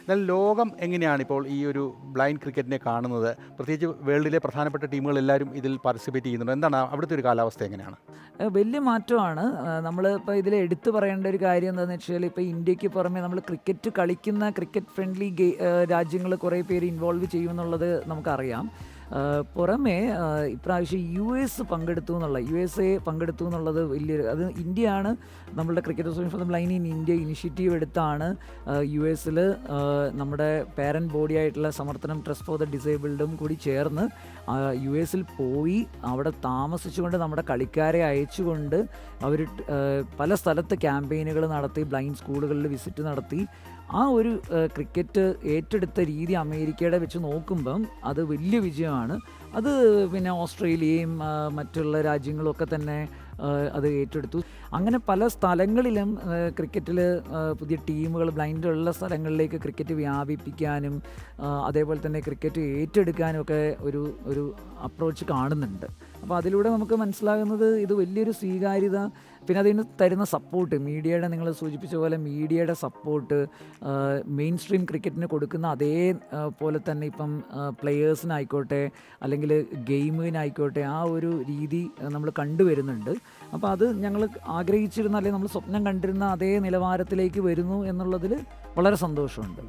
എന്നാൽ ലോകം എങ്ങനെയാണ് ഇപ്പോൾ ഈ ഒരു ബ്ലൈൻഡ് ക്രിക്കറ്റിനെ കാണുന്നത്? പ്രത്യേകിച്ച് വേൾഡിലെ പ്രധാനപ്പെട്ട ടീമുകളെല്ലാവരും ഇതിൽ പാർട്ടിസിപ്പേറ്റ് ചെയ്യുന്നുണ്ട്. എന്താണ് അവിടുത്തെ ഒരു കാലാവസ്ഥ എങ്ങനെയാണ്? വലിയ മാറ്റമാണ്. നമ്മൾ ഇപ്പോൾ ഇതിൽ എടുത്തു പറയേണ്ട ഒരു കാര്യം എന്താണെന്ന് വെച്ചാൽ, ഇപ്പോൾ ഇന്ത്യക്ക് പുറമെ നമ്മൾ ക്രിക്കറ്റ് കളിക്കുന്ന ക്രിക്കറ്റ് ഫ്രണ്ട്ലി രാജ്യങ്ങൾ കുറേ പേര് ഇൻവോൾവ് ചെയ്യുമെന്നുള്ളത് നമുക്കറിയാം. പുറമെ ഇപ്രാവശ്യം യു എസ് എ പങ്കെടുത്തു എന്നുള്ളത് വലിയൊരു, അത് ഇന്ത്യയാണ് നമ്മളുടെ cricket association for the blind in India initiative എടുത്താണ് യു എസിൽ നമ്മുടെ പാരൻറ്റ് ബോഡി ആയിട്ടുള്ള സമർത്ഥനം ട്രസ്റ്റ് ഫോർ ദ ഡിസേബിൾഡും കൂടി ചേർന്ന് യു എസിൽ പോയി അവിടെ താമസിച്ചുകൊണ്ട് നമ്മുടെ കളിക്കാരെ അയച്ചുകൊണ്ട് അവർ പല സ്ഥലത്ത് ക്യാമ്പയിനുകൾ നടത്തി, ബ്ലൈൻഡ് സ്കൂളുകളിൽ വിസിറ്റ് നടത്തി. ആ ഒരു ക്രിക്കറ്റ് ഏറ്റെടുത്ത രീതി അമേരിക്കയുടെ വെച്ച് നോക്കുമ്പം അത് വലിയ വിജയമാണ്. അത് പിന്നെ ഓസ്ട്രേലിയയും മറ്റുള്ള രാജ്യങ്ങളും ഒക്കെ തന്നെ അത് ഏറ്റെടുത്തു. അങ്ങനെ പല സ്ഥലങ്ങളിലും ക്രിക്കറ്റിൽ പുതിയ ടീമുകൾ ബ്ലൈൻഡുള്ള സ്ഥലങ്ങളിലേക്ക് ക്രിക്കറ്റ് വ്യാപിപ്പിക്കാനും അതേപോലെ തന്നെ ക്രിക്കറ്റ് ഏറ്റെടുക്കാനും ഒക്കെ ഒരു അപ്രോച്ച് കാണുന്നുണ്ട്. അപ്പോൾ അതിലൂടെ നമുക്ക് മനസ്സിലാകുന്നത് ഇത് വലിയൊരു സ്വീകാര്യത, പിന്നെ അതിന് തരുന്ന സപ്പോർട്ട്, മീഡിയയുടെ, നിങ്ങൾ സൂചിപ്പിച്ച പോലെ മീഡിയയുടെ സപ്പോർട്ട്, മെയിൻ സ്ട്രീം ക്രിക്കറ്റിന് കൊടുക്കുന്ന അതേ പോലെ തന്നെ ഇപ്പം പ്ലെയേഴ്സിനായിക്കോട്ടെ അല്ലെങ്കിൽ ഗെയിമിനായിക്കോട്ടെ ആ ഒരു രീതി നമ്മൾ കണ്ടുവരുന്നുണ്ട്. അപ്പോൾ അത് ഞങ്ങൾ ആഗ്രഹിച്ചിരുന്ന അല്ലെങ്കിൽ നമ്മൾ സ്വപ്നം കണ്ടിരുന്ന അതേ നിലവാരത്തിലേക്ക് വരുന്നു എന്നുള്ളതിൽ വളരെ സന്തോഷമുണ്ട്.